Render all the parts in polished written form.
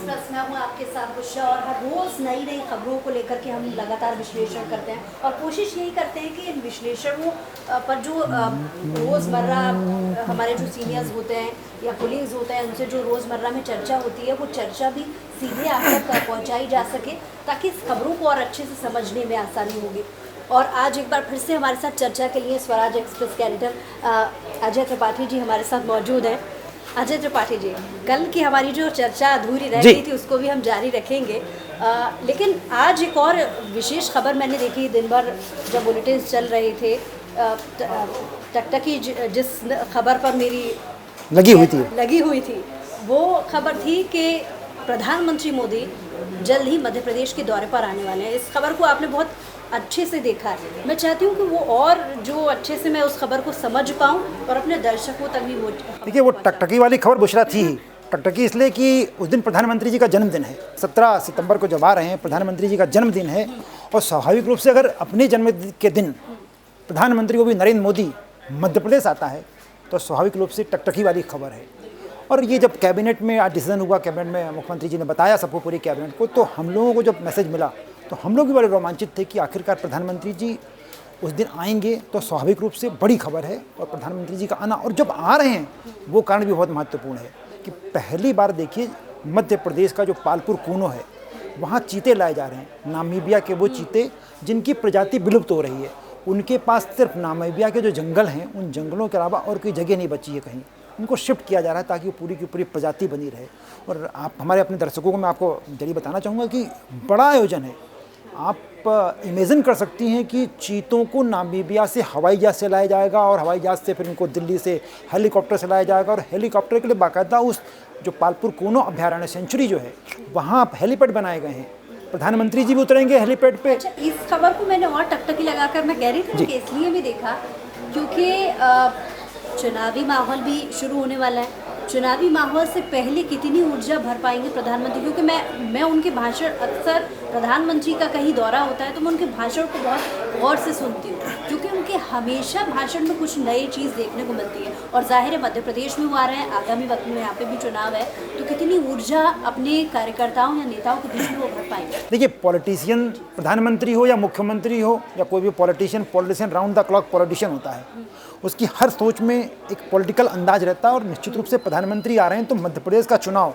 Express में हूँ आपके साथ बुशरा, और हर रोज़ नई नई खबरों को लेकर के हम लगातार विश्लेषण करते हैं और कोशिश यही करते हैं कि इन विश्लेषणों पर जो रोज़मर्रा हमारे जो सीनियर्स होते हैं या कोलीग्स होते हैं उनसे जो रोज़मर्रा में चर्चा होती है वो चर्चा भी सीधे आप तक पहुँचाई जा सके, ताकि इस खबरों को और अच्छे से समझने में आसानी होगी। और आज एक बार फिर से हमारे साथ चर्चा के लिए स्वराज एक्सप्रेस के एडिटर अजय त्रिपाठी जी हमारे साथ मौजूद हैं। अजय त्रिपाठी जी, कल की हमारी जो चर्चा अधूरी रह गई थी उसको भी हम जारी रखेंगे, लेकिन आज एक और विशेष खबर मैंने देखी दिन भर जब बुलेटिन चल रहे थे। टकटकी जिस खबर पर मेरी लगी हुई थी वो खबर थी कि प्रधानमंत्री मोदी जल्द ही मध्य प्रदेश के दौरे पर आने वाले हैं। इस खबर को आपने बहुत अच्छे से देखा है, मैं चाहती हूँ कि वो और जो अच्छे से मैं उस खबर को समझ पाऊँ और अपने दर्शकों तक भी वो देखिए। वो टकटकी वाली खबर बुशरा थी ही। टकटकी इसलिए कि उस दिन प्रधानमंत्री जी का जन्मदिन है, 17 सितंबर को जब आ रहे हैं प्रधानमंत्री जी का जन्मदिन है, और स्वाभाविक रूप से अगर अपने जन्मदिन के दिन प्रधानमंत्री वो भी नरेंद्र मोदी मध्य प्रदेश आता है तो स्वाभाविक रूप से टकटकी वाली खबर है। और ये जब कैबिनेट में आज डिसीजन हुआ, कैबिनेट में मुख्यमंत्री जी ने बताया सबको, पूरी कैबिनेट को, तो हम लोगों को जब मैसेज मिला तो हम लोग भी बड़े रोमांचित थे कि आखिरकार प्रधानमंत्री जी उस दिन आएंगे, तो स्वाभाविक रूप से बड़ी खबर है। और प्रधानमंत्री जी का आना और जब आ रहे हैं वो कारण भी बहुत महत्वपूर्ण है कि पहली बार देखिए मध्य प्रदेश का जो पालपुर कूनो है वहाँ चीते लाए जा रहे हैं। नामीबिया के वो चीते जिनकी प्रजाति विलुप्त हो रही है, उनके पास सिर्फ नामीबिया के जो जंगल हैं उन जंगलों के अलावा और कोई जगह नहीं बची है कहीं, उनको शिफ्ट किया जा रहा है ताकि वो पूरी की पूरी प्रजाति बनी रहे। और आप हमारे अपने दर्शकों को मैं आपको जरिए बताना चाहूँगा कि बड़ा आयोजन है। आप इमेजिन कर सकती हैं कि चीतों को नामीबिया से हवाई जहाज़ से लाया जाएगा और हवाई जहाज़ से फिर इनको दिल्ली से हेलीकॉप्टर से लाया जाएगा, और हेलीकॉप्टर के लिए बाकायदा उस जो पालपुर कूनो अभ्यारण्य सेंचुरी जो है वहाँ आप हेलीपैड बनाए गए हैं। प्रधानमंत्री जी भी उतरेंगे हेलीपैड पे। अच्छा, इस खबर को मैंने और टकटकी लगाकर मैं कह रही थी कि इसलिए भी देखा क्योंकि चुनावी माहौल भी शुरू होने वाला है। चुनावी माहौल से पहले कितनी ऊर्जा भर पाएंगे प्रधानमंत्री, क्योंकि मैं उनके भाषण, अक्सर प्रधानमंत्री का कहीं दौरा होता है तो मैं उनके भाषण को बहुत गौर से सुनती हूँ, क्योंकि उनके हमेशा भाषण में कुछ नई चीज़ देखने को मिलती है। और जाहिर है मध्य प्रदेश में वो आ रहे हैं, आगामी वक्त में यहाँ पे भी चुनाव है, तो कितनी ऊर्जा अपने कार्यकर्ताओं या नेताओं के बीच में वो भर पाएंगे। देखिए, पॉलिटिशियन प्रधानमंत्री हो या मुख्यमंत्री हो या कोई भी politician round the clock politician होता है। उसकी हर सोच में एक पॉलिटिकल अंदाज रहता है, और निश्चित रूप से प्रधानमंत्री आ रहे हैं तो मध्य प्रदेश का चुनाव,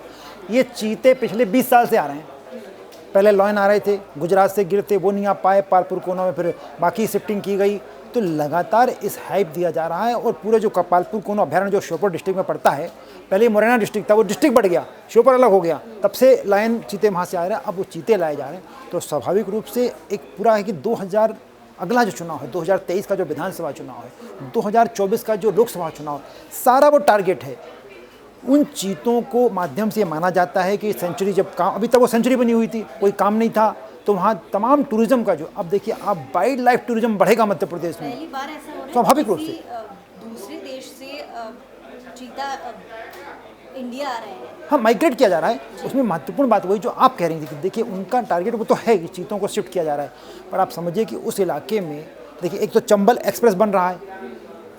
ये चीते पिछले 20 साल से आ रहे हैं। पहले लॉयन आ रहे थे, गुजरात से गिरते, वो नहीं आ पाए, पालपुर कोना में फिर बाकी शिफ्टिंग की गई, तो लगातार इस हाइप दिया जा रहा है। और पूरे जो पालपुर कोना अभ्यारण्य जो श्योपुर डिस्ट्रिक्ट में पड़ता है, पहले मुरैना डिस्ट्रिक्ट था, वो डिस्ट्रिक्ट बढ़ गया, श्योपुर अलग हो गया, तब से लायन चीते वहाँ से आ रहे हैं, अब वो चीते लाए जा रहे हैं। तो स्वाभाविक रूप से एक पूरा है कि 2000 अगला जो चुनाव है, 2023 का जो विधानसभा चुनाव है, 2024 का जो लोकसभा चुनाव, सारा वो टारगेट है। उन चीतों को माध्यम से माना जाता है कि सेंचुरी जब काम, अभी तक वो सेंचुरी बनी हुई थी, कोई काम नहीं था, तो वहाँ तमाम टूरिज्म का जो, अब देखिए आप वाइल्ड लाइफ टूरिज्म बढ़ेगा मध्य प्रदेश में, पहली बार ऐसा हो रहा है स्वाभाविक रूप से दूसरे देश से चीता इंडिया आ रहे हैं। हाँ, माइग्रेट किया जा रहा है। उसमें महत्वपूर्ण बात वही जो आप कह रही थी कि देखिए उनका टारगेट वो तो है कि चीतों को शिफ्ट किया जा रहा है, पर आप समझिए कि उस इलाके में देखिए एक तो चंबल एक्सप्रेस बन रहा है,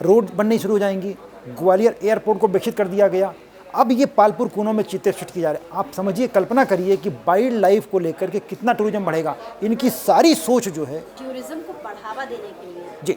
रोड बननी शुरू हो जाएंगी, ग्वालियर एयरपोर्ट को विकसित कर दिया गया, अब ये पालपुर कूनो में चीते शिफ्ट किए जा रहे हैं। आप समझिए, कल्पना करिए कि वाइल्ड लाइफ को लेकर के कितना टूरिज्म बढ़ेगा। इनकी सारी सोच जो है टूरिज्म को बढ़ावा देने के लिए जी,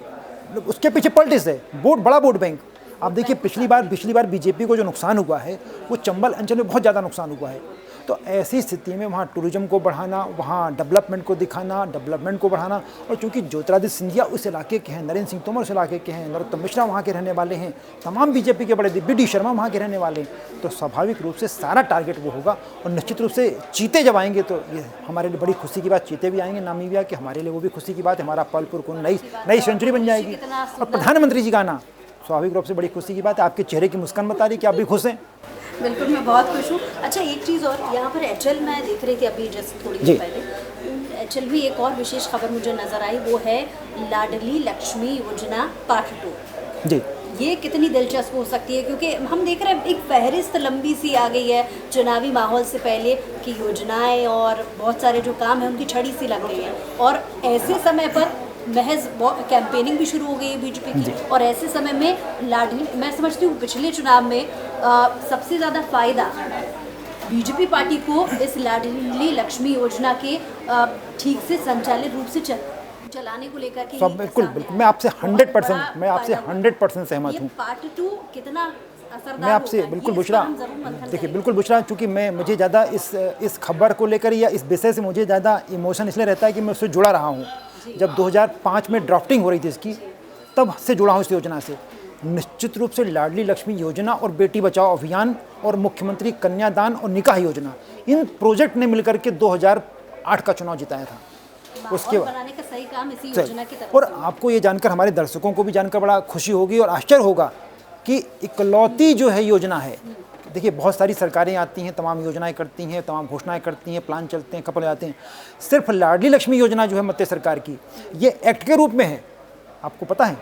उसके पीछे पॉलिटिक्स है, बड़ा वोट बैंक। आप देखिए पिछली बार बीजेपी को जो नुकसान हुआ है वो चंबल अंचल में बहुत ज़्यादा नुकसान हुआ है। तो ऐसी स्थिति में वहाँ टूरिज्म को बढ़ाना, वहाँ डेवलपमेंट को दिखाना, डेवलपमेंट को बढ़ाना, और चूँकि ज्योतिरादित्य सिंधिया उस इलाके के हैं, नरेंद्र सिंह तोमर उस इलाके के हैं, नरोत्तम मिश्रा वहाँ के रहने वाले हैं, तमाम बीजेपी के बड़े BD शर्मा वहाँ के रहने वाले हैं, तो स्वाभाविक रूप से सारा टारगेट वो होगा। और निश्चित रूप से चीते जब आएंगे तो ये हमारे लिए बड़ी खुशी की बात, चीते भी आएंगे नामीबिया के, हमारे लिए वो भी खुशी की बात है, हमारा पालपुर को नई सेंचुरी बन जाएगी। और प्रधानमंत्री जी का आना स्वाभाविक रूप से बड़ी खुशी की बात है। आपके चेहरे की मुस्कान बता रही कि आप भी खुश हैं। बिल्कुल, मैं बहुत खुश हूँ। अच्छा, एक चीज़ और, यहाँ पर HL मैं देख रही थी अभी जैसे थोड़ी देर पहले, HL भी एक और विशेष खबर मुझे नज़र आई, वो है लाडली लक्ष्मी योजना पार्ट 2 जी। ये कितनी दिलचस्प हो सकती है, क्योंकि हम देख रहे हैं एक फहरिस्त लंबी सी आ गई है चुनावी माहौल से पहले की योजनाएं, और बहुत सारे जो काम है उनकी छड़ी सी लग गई है, और ऐसे समय पर महज कैंपेनिंग भी शुरू हो गई है बीजेपी की, और ऐसे समय में लाडली, मैं समझती हूँ पिछले चुनाव में सबसे ज़्यादा फ़ायदा बीजेपी पार्टी को इस लाडली लक्ष्मी योजना के ठीक से संचालित रूप से चलाने को लेकर के सब बिल्कुल बिल्कुल मैं आपसे 100% सहमत हूँ। पार्ट 2 कितना असरदार मैं आपसे बिल्कुल बुशरा, देखिए बिल्कुल बुशरा, चूँकि मुझे ज़्यादा इस खबर को लेकर या इस विषय से मुझे ज़्यादा इमोशन इसलिए रहता है कि मैं उससे जुड़ा रहा हूँ। जब 2005 में ड्राफ्टिंग हो रही थी इसकी, तब से जुड़ा हूँ इस योजना से। निश्चित रूप से लाडली लक्ष्मी योजना और बेटी बचाओ अभियान और मुख्यमंत्री कन्यादान और निकाह योजना, इन प्रोजेक्ट ने मिलकर के 2008 का चुनाव जिताया था। उसके बाद बनाने का सही काम इसी योजना की तरफ। और आपको ये जानकर, हमारे दर्शकों को भी जानकर बड़ा खुशी होगी और आश्चर्य होगा कि इकलौती जो है योजना है। देखिए बहुत सारी सरकारें आती हैं, तमाम योजनाएं करती हैं, तमाम घोषणाएं करती हैं, प्लान चलते हैं, कपल जाते हैं। सिर्फ लाडली लक्ष्मी योजना जो है मध्य सरकार की, ये एक्ट के रूप में है। आपको पता है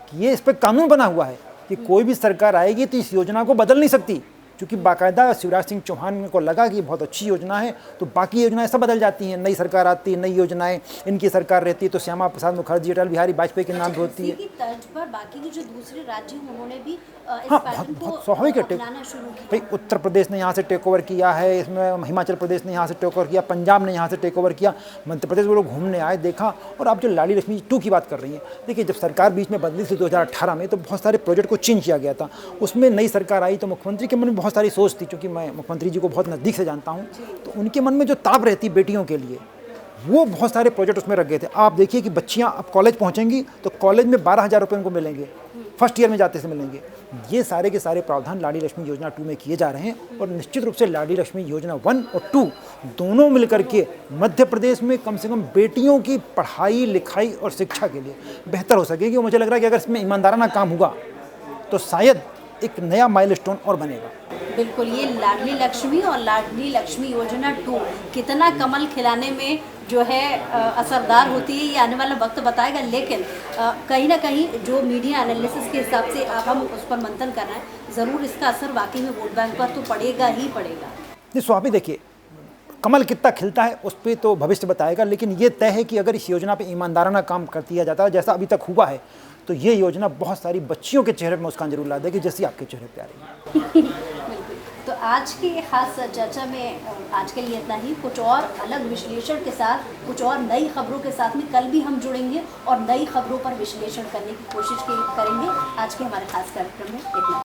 कि ये इस पर कानून बना हुआ है कि कोई भी सरकार आएगी तो इस योजना को बदल नहीं सकती, क्योंकि बाकायदा शिवराज सिंह चौहान को लगा कि बहुत अच्छी योजना है, तो बाकी योजनाएं सब बदल जाती हैं। नई सरकार आती है, नई योजनाएं, इनकी सरकार रहती है तो श्यामा प्रसाद मुखर्जी, अटल बिहारी वाजपेयी के नाम पे होती है। तर्ज पर बाकी के जो दूसरे राज्य हैं उन्होंने भी इस हाँ, पैटर्न को बहुत स्वाभाविक है। अपनाना शुरू किया। भाई उत्तर प्रदेश ने यहाँ से टेक ओवर किया है, इसमें हिमाचल प्रदेश ने यहाँ से टेक ओवर किया, पंजाब ने यहाँ से टेक ओवर किया, मध्य प्रदेश में लोग घूमने आए, देखा। और आप जो लाडली लक्ष्मी 2 की बात कर रही हैं, देखिए जब सरकार बीच में बदली थी 2018 में, तो बहुत सारे प्रोजेक्ट को चेंज किया गया था। उसमें नई सरकार आई तो मुख्यमंत्री के मन में बहुत सारी सोच थी, क्योंकि मैं मुख्यमंत्री जी को बहुत नज़दीक से जानता हूँ, तो उनके मन में जो ताब रहती बेटियों के लिए, वो बहुत सारे प्रोजेक्ट उसमें रख गए थे। आप देखिए कि बच्चियाँ अब कॉलेज पहुँचेंगी तो कॉलेज में 12,000 रुपये उनको मिलेंगे, फर्स्ट ईयर में जाते से मिलेंगे। ये सारे के सारे प्रावधान लाडली लक्ष्मी योजना 2 में किए जा रहे हैं। और निश्चित रूप से लाडली लक्ष्मी योजना 1 और 2 दोनों मिलकर के मध्य प्रदेश में कम से कम बेटियों की पढ़ाई लिखाई और शिक्षा के लिए बेहतर हो सकेगी। और मुझे लग रहा है कि अगर इसमें ईमानदाराना काम होगा तो शायद एक नया माइलस्टोन और बनेगा। बिल्कुल, ये लाडली लक्ष्मी और लाडली लक्ष्मी योजना 2 कितना कमल खिलाने में जो है असरदार होती है, ये आने वाला वक्त बताएगा। लेकिन कहीं ना कहीं जो मीडिया एनालिसिस के हिसाब से अब हम उस पर मंथन कर रहे हैं, ज़रूर इसका असर वाकई में वोट बैंक पर तो पड़ेगा ही पड़ेगा। नहीं स्वाभाविक, देखिए कमल कितना खिलता है उस पर तो भविष्य बताएगा, लेकिन ये तय है कि अगर इस योजना पे ईमानदाराना काम कर दिया जाता है जैसा अभी तक हुआ है, तो ये योजना बहुत सारी बच्चियों के चेहरे पर मुस्कान जरूर ला देगी, जैसी आपके चेहरे पे आ रही है। बिल्कुल। तो आज की खास चर्चा में आज के लिए इतना ही। कुछ और अलग विश्लेषण के साथ, कुछ और नई खबरों के साथ में कल भी हम जुड़ेंगे और नई खबरों पर विश्लेषण करने की कोशिश करेंगे। आज के हमारे खास कार्यक्रम में इतना।